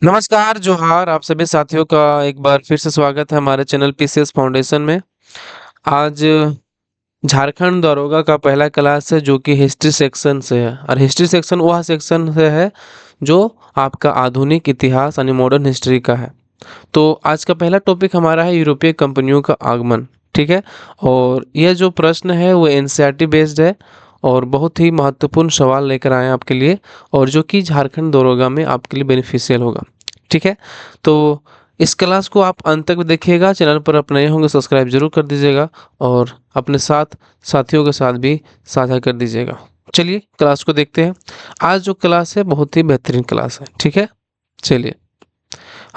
नमस्कार, जोहार आप सभी साथियों का एक बार फिर से स्वागत है हमारे चैनल पीसीएस फाउंडेशन में। आज झारखंड दारोगा का पहला क्लास है जो कि हिस्ट्री सेक्शन से है और हिस्ट्री सेक्शन वह सेक्शन से है जो आपका आधुनिक इतिहास यानी मॉडर्न हिस्ट्री का है। तो आज का पहला टॉपिक हमारा है यूरोपीय कंपनियों का आगमन। ठीक है। और यह जो प्रश्न है वो एनसीईआरटी बेस्ड है और बहुत ही महत्वपूर्ण सवाल लेकर आए हैं आपके लिए और जो कि झारखंड दरोगा में आपके लिए बेनिफिशियल होगा। ठीक है। तो इस क्लास को आप अंत तक देखिएगा। चैनल पर आप नए होंगे सब्सक्राइब जरूर कर दीजिएगा और अपने साथियों के साथ भी साझा कर दीजिएगा। चलिए क्लास को देखते हैं। आज जो क्लास है बहुत ही बेहतरीन क्लास है। ठीक है। चलिए।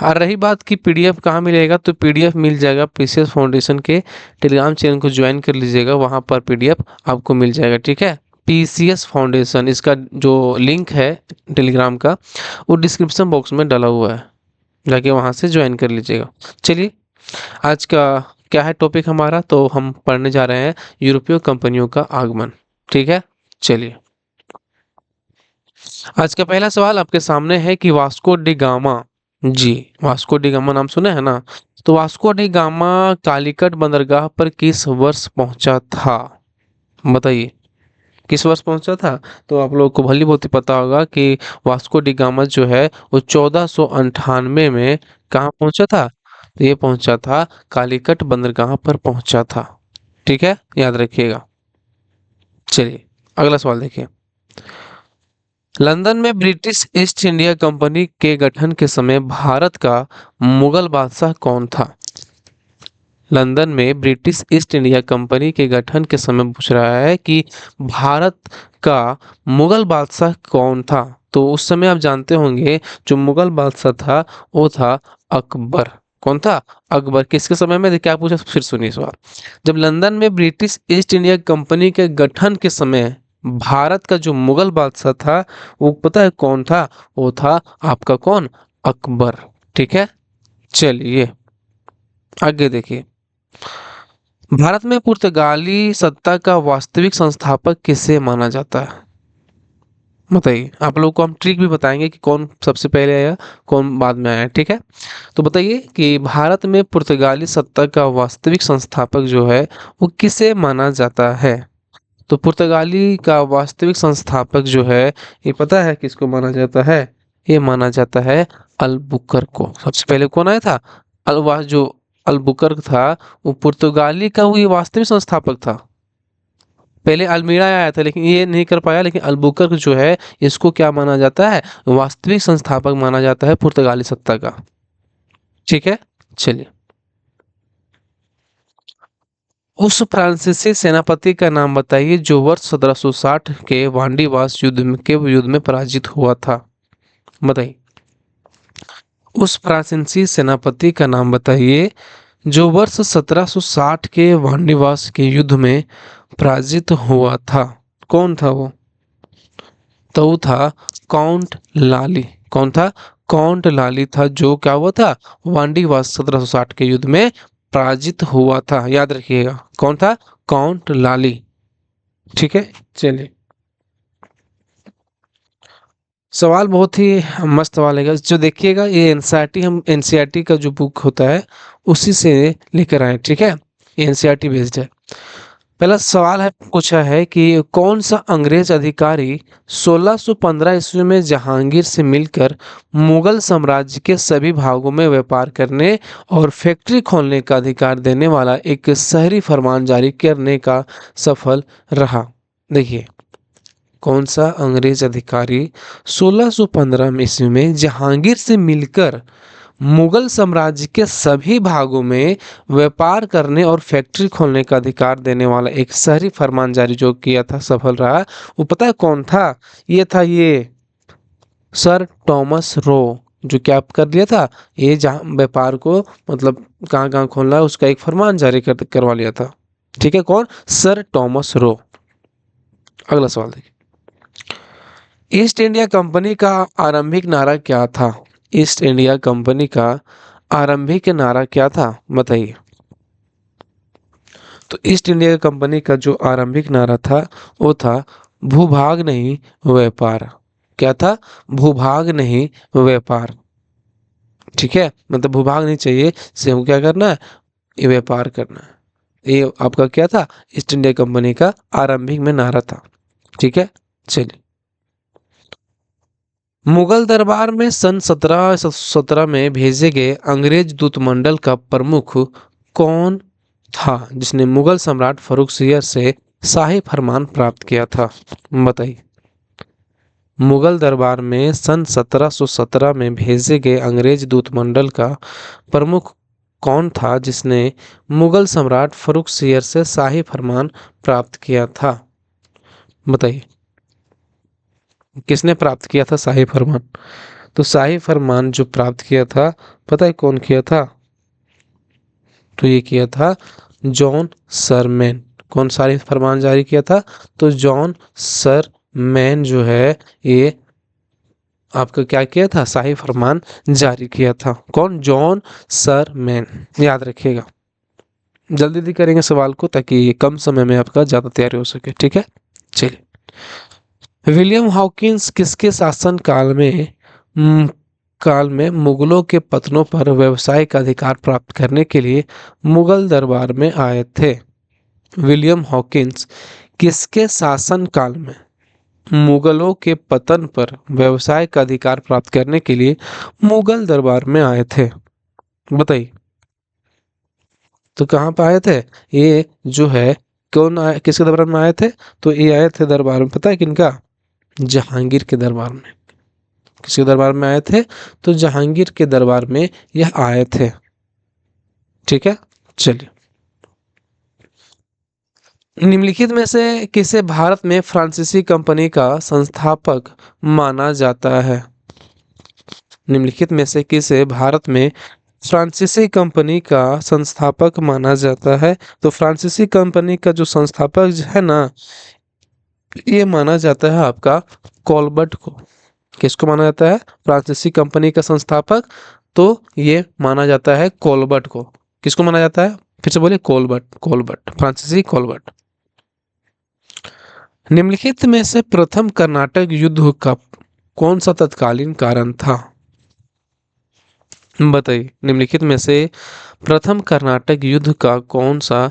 और रही बात कि पीडीएफ कहाँ मिलेगा, तो पीडीएफ मिल जाएगा पीसीएस फाउंडेशन के टेलीग्राम चैनल को ज्वाइन कर लीजिएगा, वहाँ पर पीडीएफ आपको मिल जाएगा। ठीक है। पीसीएस फाउंडेशन इसका जो लिंक है टेलीग्राम का वो डिस्क्रिप्शन बॉक्स में डाला हुआ है, जाके वहाँ से ज्वाइन कर लीजिएगा। चलिए आज का क्या है टॉपिक हमारा, तो हम पढ़ने जा रहे हैं यूरोपीय कंपनियों का आगमन। ठीक है। चलिए आज का पहला सवाल आपके सामने है कि वास्को डी गामा, जी वास्को डी गामा नाम सुना है ना, तो वास्को डी गामा कालीकट बंदरगाह पर किस वर्ष पहुंचा था? बताइए किस वर्ष पहुंचा था। तो आप लोगों को भली बहुत ही पता होगा कि वास्को डी गामा जो है वो 1498 में कहाँ पहुंचा था। तो ये पहुंचा था कालीकट बंदरगाह पर पहुंचा था। ठीक है, याद रखिएगा। चलिए अगला सवाल देखिए। लंदन में ब्रिटिश ईस्ट इंडिया कंपनी के गठन के समय भारत का मुगल बादशाह कौन था? लंदन में ब्रिटिश ईस्ट इंडिया कंपनी के गठन के समय पूछ रहा है कि भारत का मुगल बादशाह कौन था। तो उस समय आप जानते होंगे जो मुगल बादशाह था वो था अकबर। कौन था? अकबर। किसके समय में? क्या पूछा फिर सुनिए सवाल। जब लंदन में ब्रिटिश ईस्ट इंडिया कंपनी के गठन के समय भारत का जो मुगल बादशाह था वो पता है कौन था? वो था आपका कौन? अकबर। ठीक है। चलिए आगे देखिए। भारत में पुर्तगाली सत्ता का वास्तविक संस्थापक किसे माना जाता है? बताइए। आप लोगों को हम ट्रिक भी बताएंगे कि कौन सबसे पहले आया कौन बाद में आया। ठीक है। तो बताइए कि भारत में पुर्तगाली सत्ता का वास्तविक संस्थापक जो है वो किसे माना जाता है? तो पुर्तगाली का वास्तविक संस्थापक जो है ये पता है किसको माना जाता है? ये माना जाता है अलबुकर्क को। सबसे पहले कौन आया था? अलवा जो अलबुकर्क था वो पुर्तगाली का वो ये वास्तविक संस्थापक था। पहले अल्मीड़ा आया था लेकिन ये नहीं कर पाया, लेकिन अलबुकर्क जो है इसको क्या माना जाता है? वास्तविक संस्थापक माना जाता है पुर्तगाली सत्ता का। ठीक है। चलिए। उस फ्रांसीसी सेनापति का नाम बताइए जो वर्ष 1760 के वांडीवास युद्ध में पराजित हुआ था। बताइए। उस फ्रांसीसी सेनापति का नाम बताइए जो वर्ष 1760 के वांडीवास के युद्ध में पराजित हुआ था। कौन था वो? तो वो था काउंट लाली। कौन था? काउंट लाली था जो क्या हुआ था? वांडीवास 1760 के युद्ध में पराजित हुआ था। याद रखिएगा कौन था? काउंट लाली। ठीक है। चलिए सवाल बहुत ही मस्त सवाल है जो देखिएगा, ये एनसीईआरटी हम एनसीईआरटी का जो बुक होता है उसी से लेकर आए। ठीक है। ये एनसीईआरटी बेस्ड है। पहला सवाल है पूछा है कि कौन सा अंग्रेज अधिकारी 1615 ईस्वी में जहांगीर से मिलकर मुगल साम्राज्य के सभी भागों में व्यापार करने और फैक्ट्री खोलने का अधिकार देने वाला एक शहरी फरमान जारी करने का सफल रहा? देखिए कौन सा अंग्रेज अधिकारी 1615 ईस्वी में जहांगीर से मिलकर मुगल साम्राज्य के सभी भागों में व्यापार करने और फैक्ट्री खोलने का अधिकार देने वाला एक शहरी फरमान जारी जो किया था सफल रहा? वो पता है कौन था? ये था ये सर टॉमस रो, जो क्या कर दिया था ये जहाँ व्यापार को मतलब कहाँ कहाँ खोलना है उसका एक फरमान जारी करवा लिया था। ठीक है। कौन? Sir Thomas Roe. अगला सवाल देखिए। ईस्ट इंडिया कंपनी का आरंभिक नारा क्या था? ईस्ट इंडिया कंपनी का आरंभिक नारा क्या था? बताइए। तो ईस्ट इंडिया कंपनी का जो आरंभिक नारा था वो था भूभाग नहीं व्यापार। क्या था? भूभाग नहीं व्यापार। ठीक है, मतलब भूभाग नहीं चाहिए, इसे हमको क्या करना है, ये व्यापार करना है। ये आपका क्या था, ईस्ट इंडिया कंपनी का आरंभिक में नारा था। ठीक है, चलिए। मुगल दरबार में सन 1717 में भेजे गए अंग्रेज दूतमंडल का प्रमुख कौन था, जिसने मुगल सम्राट फर्रुख से शाही फरमान प्राप्त किया था? बताइए। मुगल दरबार में सन 1717 में भेजे गए अंग्रेज दूतमंडल का प्रमुख कौन था, जिसने मुगल सम्राट फर्रुख से शाही फरमान प्राप्त किया था? बताइए, किसने प्राप्त किया था शाही फरमान? तो शाही फरमान जो प्राप्त किया था, पता है कौन किया था? तो ये किया था जॉन सरमैन। कौन शाही फरमान जारी किया था? तो जॉन सरमैन जो है, ये आपका क्या किया था, शाही फरमान जारी किया था। कौन? जॉन सरमैन। याद रखिएगा, जल्दी जल्दी करेंगे सवाल को ताकि कम समय में आपका ज्यादा तैयारी हो सके। ठीक है, चलिए। विलियम हॉकिंस किसके शासन काल में मुगलों के पतनों पर व्यावसायिक अधिकार प्राप्त करने के लिए मुगल दरबार में आए थे? विलियम हॉकिंस किसके शासन काल में मुगलों के पतन पर व्यावसायिक अधिकार प्राप्त करने के लिए मुगल दरबार में आए थे? बताइए। तो कहाँ पे आए थे ये जो है, कौन आए, किसके दरबार में आए थे? तो ये आए थे दरबार में, पता है किनका? जहांगीर के दरबार में। किसके दरबार में आए थे? तो जहांगीर के दरबार में यह आए थे। ठीक है, चलिए। निम्नलिखित में से किसे भारत में फ्रांसीसी कंपनी का संस्थापक माना जाता है? निम्नलिखित में से किसे भारत में फ्रांसीसी कंपनी का संस्थापक माना जाता है? तो फ्रांसीसी कंपनी का जो संस्थापक है ना, ये माना जाता है आपका कॉलबर्ट को। किसको माना जाता है फ्रांसीसी कंपनी का संस्थापक? तो ये माना जाता है कॉलबर्ट को। किसको माना जाता है? फिर से बोलिए, कॉलबर्ट। कॉलबर्ट, फ्रांसीसी कॉलबर्ट। निम्नलिखित में से प्रथम कर्नाटक युद्ध का कौन सा तत्कालीन कारण था? बताइए, निम्नलिखित में से प्रथम कर्नाटक युद्ध का कौन सा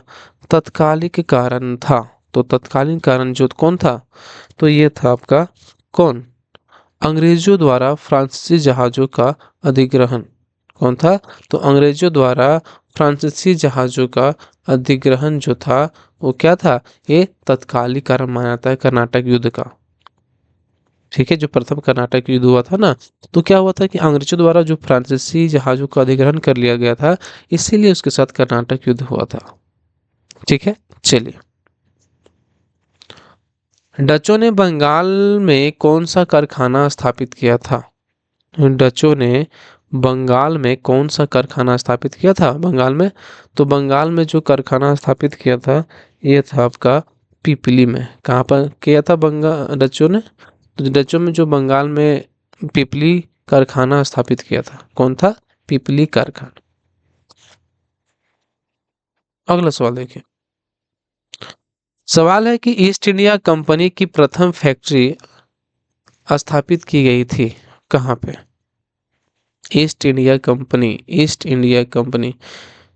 तत्कालिक कारण था? तो तत्कालीन कारण जो कौन था? तो ये था आपका कौन? अंग्रेजों द्वारा फ्रांसीसी जहाजों का अधिग्रहण। कौन था? तो अंग्रेजों द्वारा फ्रांसीसी जहाजों का अधिग्रहण जो था, वो क्या था? ये तत्कालिक कारण माना जाता है कर्नाटक युद्ध का। ठीक है, जो प्रथम कर्नाटक युद्ध हुआ था ना, तो क्या हुआ था कि अंग्रेजों द्वारा जो फ्रांसीसी जहाजों का अधिग्रहण कर लिया गया था, इसीलिए उसके साथ कर्नाटक युद्ध हुआ था। ठीक है, चलिए। डचों ने बंगाल में कौन सा कारखाना स्थापित किया था? डचों ने बंगाल में कौन सा कारखाना स्थापित किया था? बंगाल में, तो बंगाल में जो कारखाना स्थापित किया था, ये था आपका पिपली में। कहाँ पर किया था बंगाल डचों ने? तो डचों में जो बंगाल में पिपली कारखाना स्थापित किया था, कौन था? पिपली कारखाना। अगला सवाल देखिए। सवाल है कि ईस्ट इंडिया कंपनी की प्रथम फैक्ट्री स्थापित की गई थी कहाँ पे? ईस्ट इंडिया कंपनी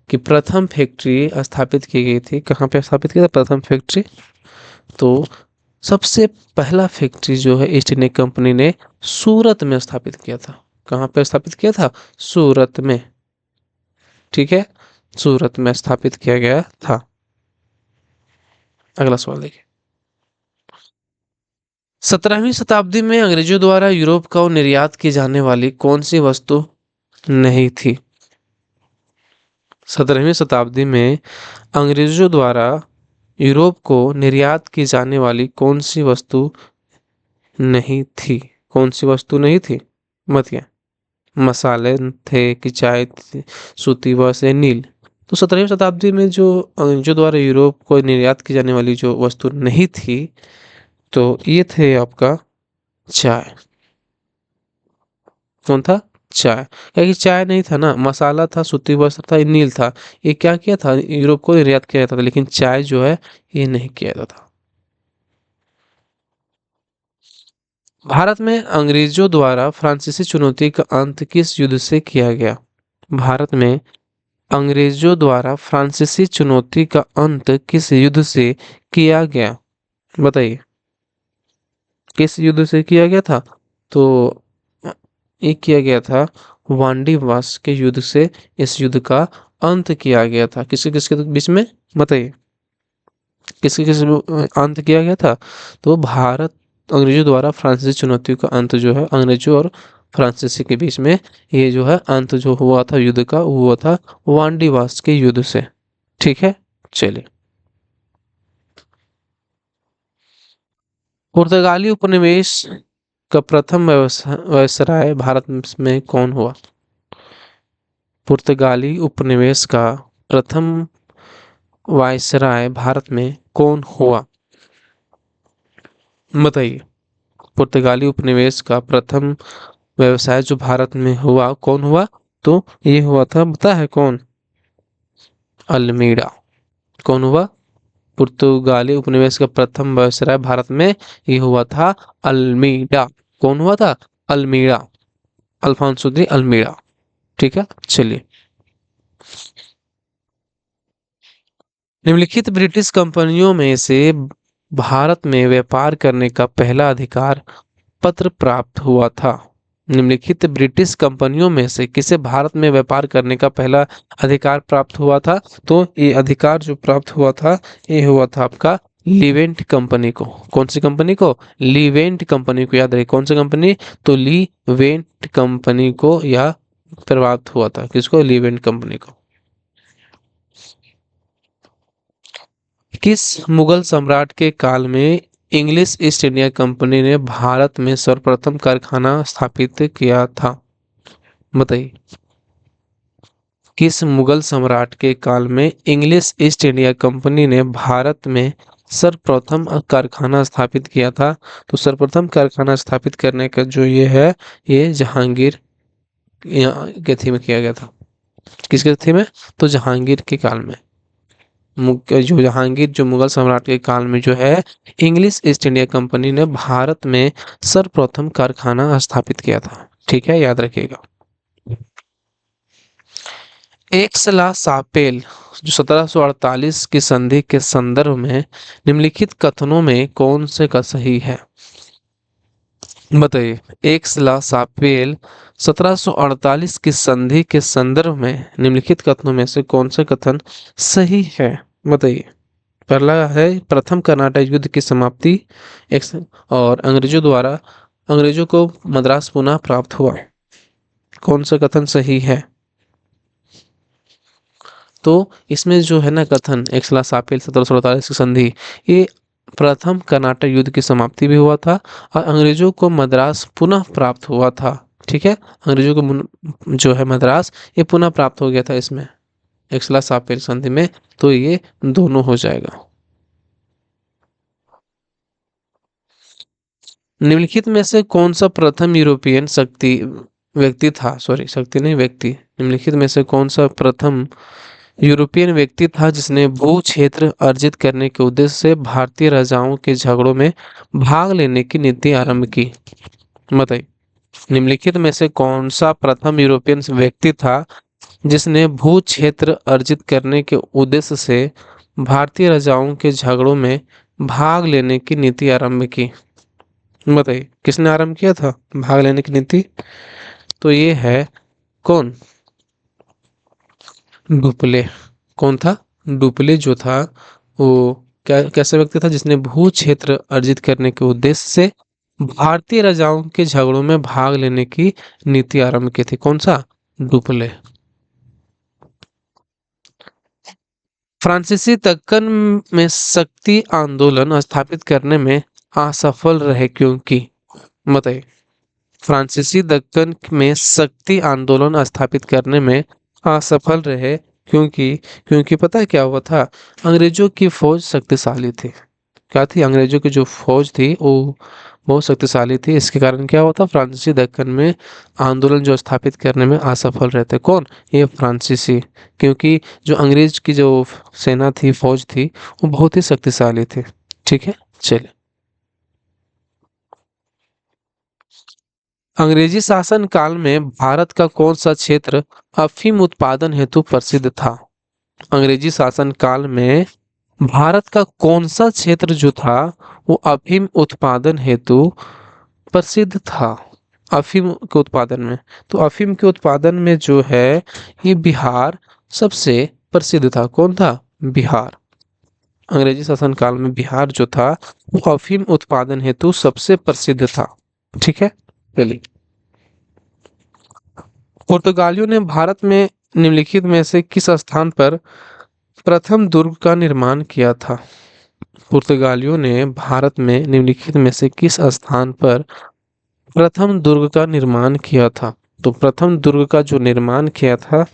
की प्रथम फैक्ट्री स्थापित की गई थी कहाँ पे? स्थापित किया था प्रथम फैक्ट्री? तो सबसे पहला फैक्ट्री जो है ईस्ट इंडिया कंपनी ने सूरत में स्थापित किया था। कहाँ पे स्थापित किया था? सूरत में। ठीक है, सूरत में स्थापित किया गया था। अगला सवाल देखिए। 17वीं शताब्दी में अंग्रेजों द्वारा यूरोप को निर्यात की जाने वाली कौन सी वस्तु नहीं थी? 17वीं शताब्दी में अंग्रेजों द्वारा यूरोप को निर्यात की जाने वाली कौन सी वस्तु नहीं थी? कौन सी वस्तु नहीं थी? बताइए। मसाले थे कि चाय थी, सूती वस्त्र, नील? तो 17वीं शताब्दी में जो अंग्रेजों द्वारा यूरोप को निर्यात की जाने वाली जो वस्तु नहीं थी, तो ये थे आपका चाय। कौन था? चाय। क्योंकि चाय नहीं था ना, मसाला था, सूती वस्त्र था, नील था। ये क्या किया था? यूरोप को निर्यात किया जाता था, लेकिन चाय जो है ये नहीं किया जाता था। भारत में अंग्रेजों द्वारा फ्रांसीसी चुनौती का अंत किस युद्ध से किया गया? भारत में अंग्रेजों द्वारा फ्रांसीसी चुनौती का अंत किस युद्ध से किया गया? बताइए, किस युद्ध से किया गया था? तो ये किया गया था वांडीवास के युद्ध से। इस युद्ध का अंत किया गया था किसके किसके बीच में? बताइए, किसके किस अंत किया गया था? तो भारत अंग्रेजों द्वारा फ्रांसीसी चुनौती का अंत जो है अंग्रेजों और फ्रांसीसी के बीच में, ये जो है अंत जो हुआ था युद्ध का, वो हुआ था वांडीवास के युद्ध से। ठीक है, चलिए। पुर्तगाली उपनिवेश का प्रथम वायसराय भारत में कौन हुआ? पुर्तगाली उपनिवेश का प्रथम वायसराय भारत में कौन हुआ? बताइए, पुर्तगाली उपनिवेश का प्रथम व्यवसाय जो भारत में हुआ, कौन हुआ? तो ये हुआ था, पता है कौन? अल्मीड़ा। कौन हुआ? पुर्तगाली उपनिवेश का प्रथम वायसराय भारत में ये हुआ था अल्मीड़ा। कौन हुआ था? अल्मीड़ा। अल्फांसो दी अल्मीड़ा। ठीक है, चलिए। निम्नलिखित ब्रिटिश कंपनियों में से भारत में व्यापार करने का पहला अधिकार पत्र प्राप्त हुआ था? निम्नलिखित ब्रिटिश कंपनियों में से किसे भारत में व्यापार करने का पहला अधिकार प्राप्त हुआ था? तो ये अधिकार जो प्राप्त हुआ था, ये हुआ था आपका लीवेंट कंपनी को। कौन सी कंपनी को? लीवेंट कंपनी को। याद रहे कौन सी कंपनी? तो लीवेंट कंपनी को यह प्राप्त हुआ था। किसको? लीवेंट कंपनी को। किस मुगल सम्राट के काल में इंग्लिश ईस्ट इंडिया कंपनी ने भारत में सर्वप्रथम कारखाना स्थापित किया था? बताइए, किस मुगल सम्राट के काल में इंग्लिश ईस्ट इंडिया कंपनी ने भारत में सर्वप्रथम कारखाना स्थापित किया था? तो सर्वप्रथम कारखाना स्थापित करने का जो ये है, ये जहांगीर के थी में किया गया था। किसके थी में? तो जहांगीर के काल में। जो जहांगीर जो मुगल सम्राट के काल में जो है, इंग्लिश ईस्ट इंडिया कंपनी ने भारत में सर्वप्रथम कारखाना स्थापित किया था। ठीक है, याद रखिएगा। एक सलाह सापेल जो 1748 की संधि के संदर्भ में निम्नलिखित कथनों में कौन से का सही है? बताइए, एक सलाह सापेल 1748 की संधि के संदर्भ में निम्नलिखित कथनों में से कौन सा कथन सही है? बताइए। पहला है प्रथम कर्नाटक युद्ध की समाप्ति, और अंग्रेजों को मद्रास पुनः प्राप्त हुआ। कौन सा कथन सही है? तो इसमें जो है ना कथन, एक सलाह सापेल 1748 की संधि, ये प्रथम कर्नाटक युद्ध की समाप्ति भी हुआ था और अंग्रेजों को मद्रास पुनः प्राप्त हुआ था। ठीक है, अंग्रेजों को जो है मद्रास, ये पुनः प्राप्त हो गया था इसमें, एक सलाह सापेल संधि में। तो ये दोनों हो जाएगा। निम्नलिखित में से कौन सा प्रथम यूरोपियन शक्ति व्यक्ति था? सॉरी, शक्ति नहीं, व्यक्ति। निम्नलिखित में से कौन सा प्रथम यूरोपियन व्यक्ति था जिसने भू क्षेत्र अर्जित करने के उद्देश्य से भारतीय राजाओं के झगड़ों में भाग लेने की नीति आरंभ की? बताइए, निम्नलिखित में से कौन सा प्रथम यूरोपियन व्यक्ति था जिसने भू क्षेत्र अर्जित करने के उद्देश्य से भारतीय राजाओं के झगड़ों में भाग लेने की नीति आरंभ की? बताइए, किसने आरंभ किया था भाग लेने की नीति? तो ये है कौन? डुप्ले। कौन था? डुप्ले जो था, वो क्या कैसा व्यक्ति था जिसने भू क्षेत्र अर्जित करने के उद्देश्य से भारतीय राजाओं के झगड़ों में भाग लेने की नीति आरंभ की थी? कौन सा? डुप्ले। फ्रांसीसी दक्कन में शक्ति आंदोलन स्थापित करने में असफल रहे क्योंकि? बताइए, फ्रांसीसी दक्कन में शक्ति आंदोलन स्थापित करने में असफल रहे क्योंकि? क्योंकि पता है क्या हुआ था? अंग्रेजों की फौज शक्तिशाली थी। क्या थी? अंग्रेजों की जो फौज थी वो बहुत शक्तिशाली थी। इसके कारण क्या हुआ था? फ्रांसीसी दक्कन में आंदोलन जो स्थापित करने में असफल रहते। कौन? ये फ्रांसीसी। क्योंकि जो अंग्रेज की जो सेना थी, फौज थी, वो बहुत ही शक्तिशाली थी। ठीक है, चलिए। अंग्रेजी शासन काल में भारत का कौन सा क्षेत्र अफीम उत्पादन हेतु प्रसिद्ध था? अंग्रेजी शासन काल में भारत का कौन सा क्षेत्र जो था वो अफीम उत्पादन हेतु प्रसिद्ध था? अफीम के उत्पादन में, तो अफीम के उत्पादन में जो है ये बिहार सबसे प्रसिद्ध था। कौन था? बिहार। अंग्रेजी शासन काल में बिहार जो था वो अफीम उत्पादन हेतु सबसे प्रसिद्ध था। ठीक है, चलिए। पुर्तगालियों ने भारत में निम्नलिखित में से किस स्थान पर प्रथम दुर्ग का निर्माण किया था? पुर्तगालियों ने भारत में निम्नलिखित में से किस स्थान पर प्रथम दुर्ग का निर्माण किया था? तो प्रथम दुर्ग का जो निर्माण किया था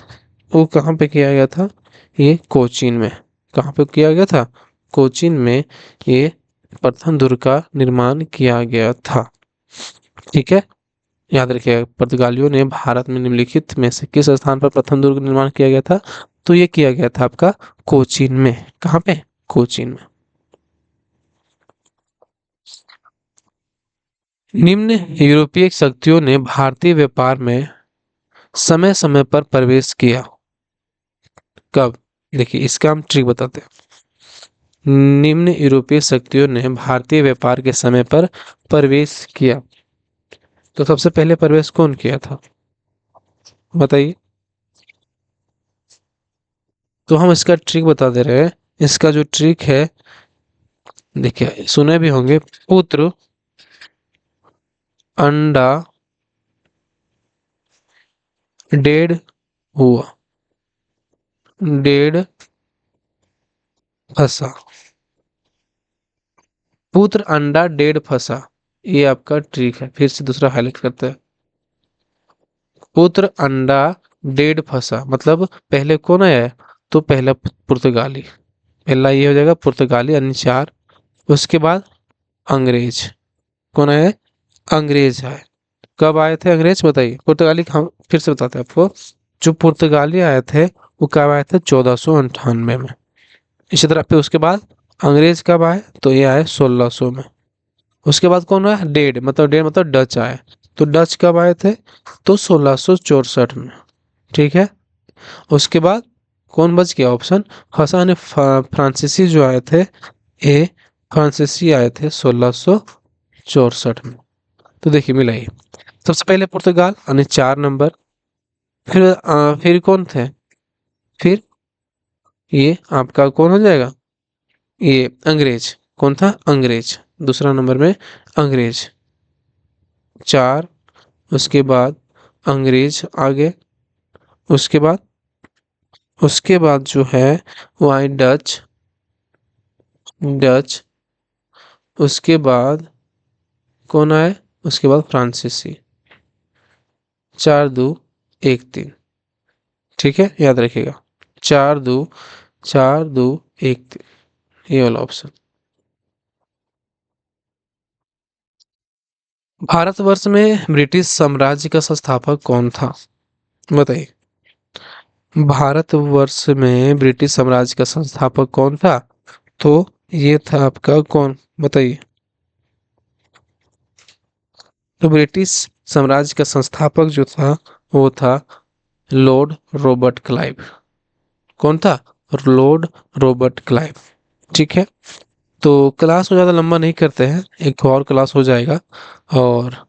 वो कहाँ पे किया गया था? ये कोचीन में। कहाँ पे किया गया था? कोचीन में ये प्रथम दुर्ग का निर्माण किया गया था। ठीक है, याद रखिएगा। पुर्तगालियों ने भारत में निम्नलिखित में से किस स्थान पर प्रथम दुर्ग निर्माण किया गया था? तो ये किया गया था आपका कोचीन में। कहाँ पे? कोचीन में। निम्न यूरोपीय शक्तियों ने भारतीय व्यापार में समय समय पर प्रवेश किया। कब? देखिए, इसका हम ट्रिक बताते हैं। निम्न यूरोपीय शक्तियों ने भारतीय व्यापार के समय पर प्रवेश किया। तो सबसे पहले प्रवेश कौन किया था बताइए? तो हम इसका ट्रिक बता दे रहे हैं। इसका जो ट्रिक है, देखिए सुने भी होंगे, पुत्र अंडा डेढ़ हुआ, डेढ़ फंसा। पुत्र अंडा डेढ़ फंसा, ये आपका ट्रिक है। फिर से दूसरा हाईलाइट करते हैं। पुत्र अंडा डेढ़ फंसा मतलब पहले कौन आया है? तो पहला पुर्तगाली। पहला ये हो जाएगा पुर्तगाली यानी 4। उसके बाद अंग्रेज। कौन आया है? अंग्रेज आए। कब आए थे अंग्रेज बताइए? पुर्तगाली हम फिर से बताते हैं आपको। जो पुर्तगाली आए थे वो कब आए थे? 1498 में। इसी तरह पे उसके बाद अंग्रेज कब आए? तो ये आए 1600 में। उसके बाद कौन आया? डेढ़ मतलब डच आए। तो डच कब आए थे? तो 1664 में। ठीक है, उसके बाद कौन बच गया ऑप्शन? हसन फ्रांसीसी जो आए थे, ए फ्रांसीसी आए थे 1664 में। तो देखिए मिलाइए। सबसे पहले पुर्तगाल यानी 4 नंबर। फिर कौन थे? फिर ये आपका कौन हो जाएगा? ये अंग्रेज। कौन था? अंग्रेज। दूसरा नंबर में अंग्रेज 4। उसके बाद अंग्रेज आगे। उसके बाद जो है वो आए डच। डच। उसके बाद कौन आए? उसके बाद फ्रांसीसी। 4 2 1 3। ठीक है, याद रखिएगा। 4 2 4 2 1 3, ये वाला ऑप्शन। भारतवर्ष में ब्रिटिश साम्राज्य का संस्थापक कौन था बताइए? भारतवर्ष में ब्रिटिश साम्राज्य का संस्थापक कौन था? तो ये था आपका कौन बताइए? तो ब्रिटिश साम्राज्य का संस्थापक जो था वो था लॉर्ड रॉबर्ट क्लाइव। कौन था? Lord Robert Clive. ठीक है, तो क्लास को ज़्यादा लंबा नहीं करते हैं, एक और क्लास हो जाएगा। और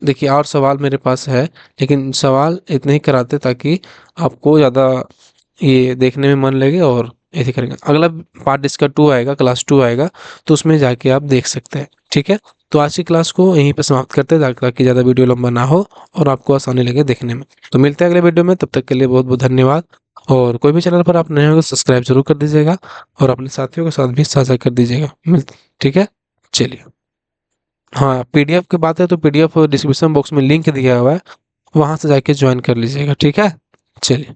देखिए और सवाल मेरे पास है, लेकिन सवाल इतने ही कराते ताकि आपको ज़्यादा ये देखने में मन लगे और ऐसे करेंगे। अगला पार्ट इसका 2 आएगा, क्लास 2 आएगा, तो उसमें जाके आप देख सकते हैं। ठीक है, तो आज की क्लास को यहीं पे समाप्त करते हैं ताकि ज़्यादा वीडियो लंबा ना हो और आपको आसानी लगे देखने में। तो मिलते हैं अगले वीडियो में, तब तक के लिए बहुत बहुत धन्यवाद। और कोई भी चैनल पर आप नए हो तो सब्सक्राइब जरूर कर दीजिएगा और अपने साथियों के साथ भी साझा कर दीजिएगा। ठीक है, चलिए। हाँ, पीडीएफ की बात है तो पीडीएफ डिस्क्रिप्शन बॉक्स में लिंक दिया हुआ है, वहां से जाके ज्वाइन कर लीजिएगा। ठीक है, चलिए।